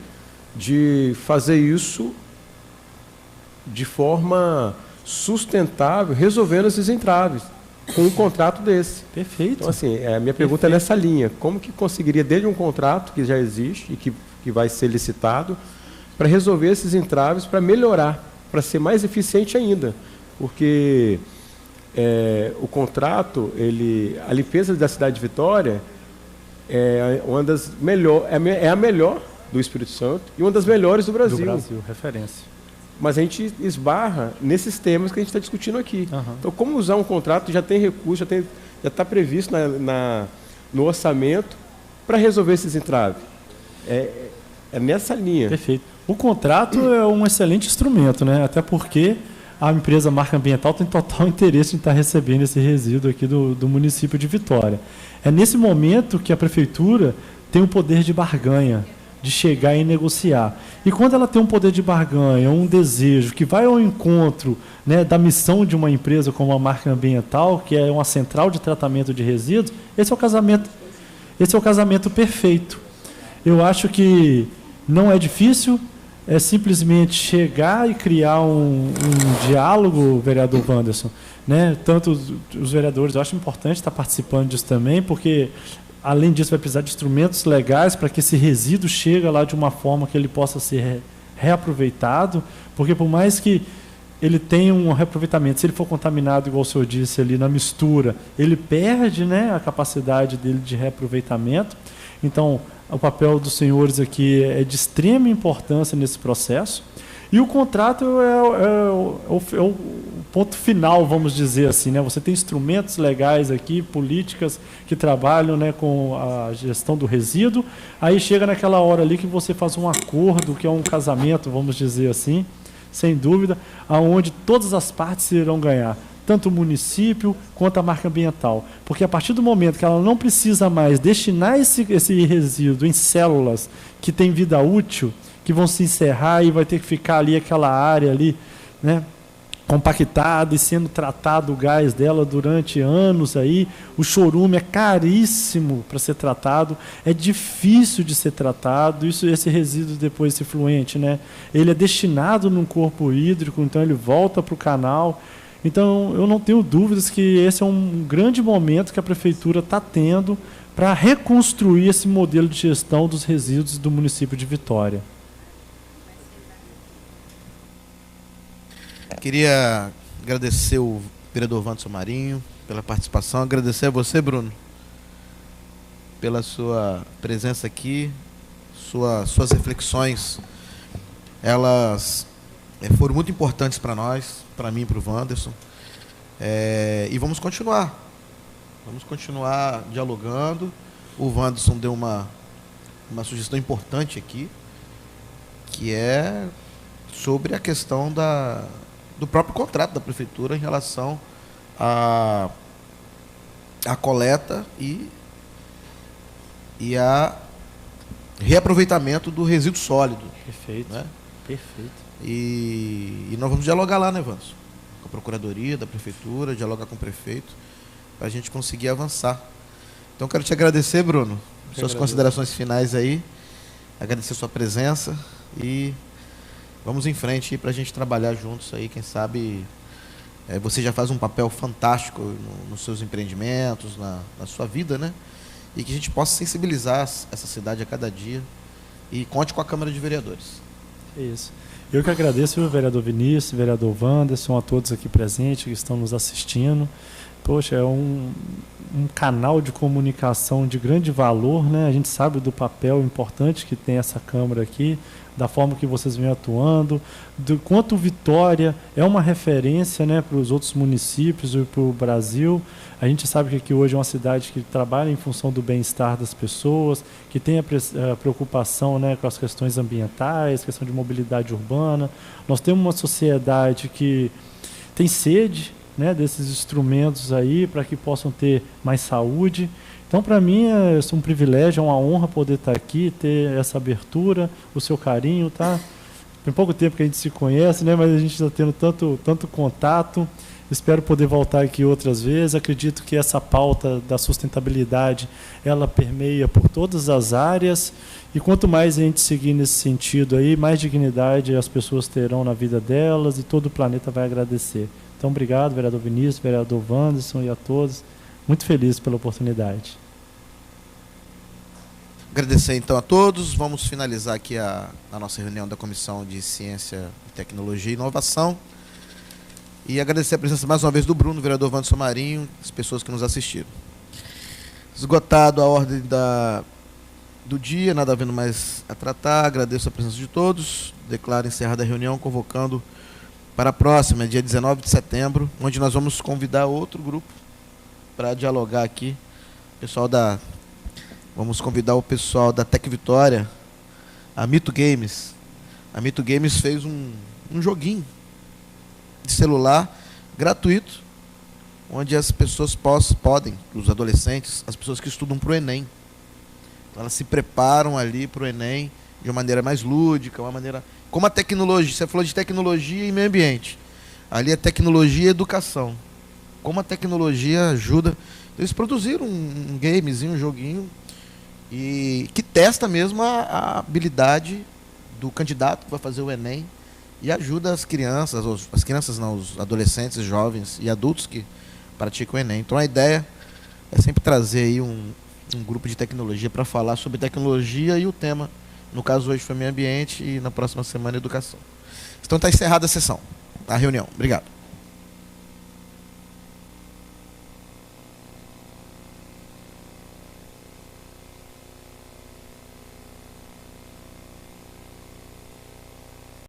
de fazer isso de forma sustentável, resolvendo esses entraves. com um contrato desse. Perfeito. Então, assim, a minha pergunta é nessa linha. Como que conseguiria, desde um contrato que já existe e que vai ser licitado, para resolver esses entraves, para melhorar, para ser mais eficiente ainda? Porque o contrato, a limpeza da cidade de Vitória é uma das é a melhor do Espírito Santo e uma das melhores do Brasil. Do Brasil, referência. Mas a gente esbarra nesses temas que a gente está discutindo aqui. Uhum. Então, como usar um contrato, já tem recurso, já está previsto no orçamento para resolver esses entraves. É nessa linha. Perfeito. O contrato é um excelente instrumento, né? Até porque a empresa Marca Ambiental tem total interesse em estar recebendo esse resíduo aqui do município de Vitória. É nesse momento que a prefeitura tem o poder de barganha, de chegar e negociar. E quando ela tem um poder de barganha, um desejo que vai ao encontro, né, da missão de uma empresa como a Marca Ambiental, que é uma central de tratamento de resíduos, esse é o casamento perfeito. Eu acho que não é difícil, é simplesmente chegar e criar um diálogo, vereador Wanderson, né? Tanto os vereadores, eu acho importante estar participando disso também, porque além disso, vai precisar de instrumentos legais para que esse resíduo chegue lá de uma forma que ele possa ser reaproveitado, porque por mais que ele tenha um reaproveitamento, se ele for contaminado, igual o senhor disse ali, na mistura, ele perde, né, a capacidade dele de reaproveitamento. Então, o papel dos senhores aqui é de extrema importância nesse processo. E o contrato é o ponto final, vamos dizer assim, né? Você tem instrumentos legais aqui, políticas que trabalham, né, com a gestão do resíduo. Aí chega naquela hora ali que você faz um acordo, que é um casamento, vamos dizer assim, sem dúvida, aonde todas as partes irão ganhar, tanto o município quanto a marca ambiental. Porque a partir do momento que ela não precisa mais destinar esse resíduo em células que têm vida útil, que vão se encerrar e vai ter que ficar ali aquela área ali, né, compactada e sendo tratado o gás dela durante anos aí. O chorume é caríssimo para ser tratado, é difícil de ser tratado. Esse resíduo depois, esse efluente, né, ele é destinado num corpo hídrico, então ele volta para o canal. Então eu não tenho dúvidas que esse é um grande momento que a prefeitura está tendo para reconstruir esse modelo de gestão dos resíduos do município de Vitória. Queria agradecer o vereador Wanderson Marinho pela participação, agradecer a você, Bruno, pela sua presença aqui, suas reflexões, elas foram muito importantes para nós, para mim e para o Wanderson, e vamos continuar dialogando. O Wanderson deu uma sugestão importante aqui, que é sobre a questão do próprio contrato da prefeitura em relação à coleta e a reaproveitamento do resíduo sólido. Perfeito, né? Perfeito. E nós vamos dialogar lá, né, Wanderson? Com a Procuradoria da Prefeitura, dialogar com o prefeito, para a gente conseguir avançar. Então, quero te agradecer, Bruno, suas considerações finais aí, agradecer sua presença e vamos em frente para a gente trabalhar juntos aí. Quem sabe você já faz um papel fantástico nos seus empreendimentos, na sua vida, né? E que a gente possa sensibilizar essa cidade a cada dia. E conte com a Câmara de Vereadores. É isso. Eu que agradeço, o vereador Vinícius, o vereador Wanderson, a todos aqui presentes que estão nos assistindo. Poxa, é um canal de comunicação de grande valor, né? A gente sabe do papel importante que tem essa Câmara aqui, da forma que vocês vêm atuando, do quanto Vitória é uma referência, né, para os outros municípios e para o Brasil. A gente sabe que aqui hoje é uma cidade que trabalha em função do bem-estar das pessoas, que tem a preocupação, né, com as questões ambientais, questão de mobilidade urbana. Nós temos uma sociedade que tem sede, né, desses instrumentos aí para que possam ter mais saúde. Então, para mim, é um privilégio, é uma honra poder estar aqui, ter essa abertura, o seu carinho, tá? Tem pouco tempo que a gente se conhece, né? Mas a gente está tendo tanto contato. Espero poder voltar aqui outras vezes. Acredito que essa pauta da sustentabilidade, ela permeia por todas as áreas. E quanto mais a gente seguir nesse sentido aí, mais dignidade as pessoas terão na vida delas e todo o planeta vai agradecer. Então, obrigado, vereador Vinícius, vereador Wanderson e a todos. Muito feliz pela oportunidade. Agradecer então a todos. Vamos finalizar aqui a nossa reunião da Comissão de Ciência, Tecnologia e Inovação. E agradecer a presença mais uma vez do Bruno, vereador Wanderson Marinho, as pessoas que nos assistiram. Esgotado a ordem do dia, nada havendo mais a tratar, agradeço a presença de todos. Declaro encerrada a reunião, convocando para a próxima, dia 19 de setembro, onde nós vamos convidar outro grupo para dialogar aqui. Vamos convidar o pessoal da Tec Vitória, a Mito Games. A Mito Games fez um joguinho de celular gratuito, onde as pessoas podem, os adolescentes, as pessoas que estudam para o Enem, elas se preparam ali para o Enem de uma maneira mais lúdica, uma maneira... Como a tecnologia, você falou de tecnologia e meio ambiente. Ali é tecnologia e educação. Como a tecnologia ajuda... Eles produziram um gamezinho, um joguinho, e que testa mesmo a habilidade do candidato que vai fazer o Enem e ajuda as crianças, os adolescentes, jovens e adultos que praticam o Enem. Então a ideia é sempre trazer aí um grupo de tecnologia para falar sobre tecnologia e o tema, no caso hoje foi meio ambiente e na próxima semana educação. Então está encerrada a sessão, a reunião. Obrigado.